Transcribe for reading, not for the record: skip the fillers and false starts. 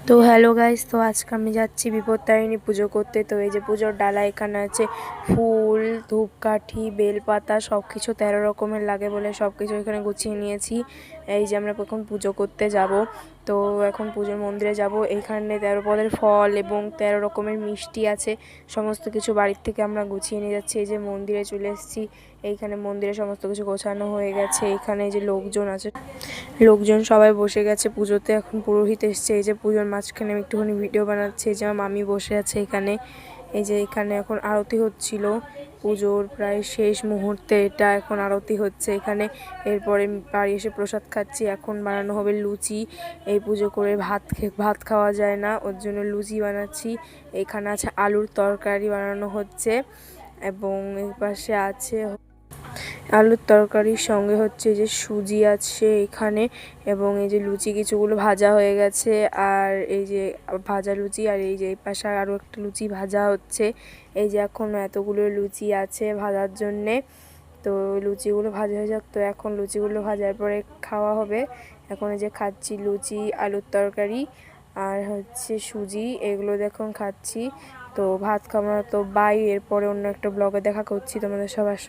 তো hello guys, তো আজকে আমি যাচ্ছি বিপত্তারিণী পুজো করতে। তো এই যে পুজোর ডালা এখানে আছে, ফুল, ধূপকাঠি, বেলপাতা সব কিছু 13 রকমের লাগে বলে সব কিছু এখানে গুছিয়ে নিয়েছি। এই যে আমরা এখন পুজো করতে যাব। তো এখন পুজোর মন্দিরে যাব। এইখানে 13 পদের ফল এবং 13 রকমের মিষ্টি আছে। সমস্ত কিছু বাড়ির থেকে আমরা গুছিয়ে নিয়ে যাচ্ছি। এই যে মন্দিরে চলে এসেছি। এইখানে মন্দিরে সমস্ত কিছু গোছানো হয়ে গেছে। এখানে যে লোকজন আছে, লোকজন সবাই বসে গেছে পুজোতে। এখন পুরোহিত এসছে। এই যে পুজোর মাঝখানে আমি একটুখানি ভিডিও বানাচ্ছি। এই যে আমার মামি বসে আছে এখানে। এই যে এখানে এখন আরতি হচ্ছিল, পুজোর প্রায় শেষ মুহূর্তে এটা এখন আরতি হচ্ছে এখানে। এরপরে বাড়ি এসে প্রসাদ খাচ্ছি। এখন বানানো হবে লুচি। এই পুজো করে ভাত খাওয়া যায় না, ওর জন্য লুচি বানাচ্ছি। এখানে আছে আলুর তরকারি বানানো হচ্ছে, এবং এই পাশে আছে আলুর তরকারির সঙ্গে হচ্ছে যে সুজি আছে এখানে, এবং এই যে লুচি কিছুগুলো ভাজা হয়ে গেছে, আর এই যে ভাজা লুচি, আর এই যে এই পাশে আরও একটা লুচি ভাজা হচ্ছে। এই যে এখন এতগুলো লুচি আছে ভাজার জন্যে। তো লুচিগুলো ভাজা হয়ে যাক। তো এখন লুচিগুলো ভাজার পরে খাওয়া হবে। এখন এই যে খাচ্ছি লুচি, আলুর তরকারি আর হচ্ছে সুজি, এগুলো এখন খাচ্ছি। তো ভাত খাওয়া তো বাই, এরপরে অন্য একটা ব্লগে দেখা করছি তোমাদের সবার।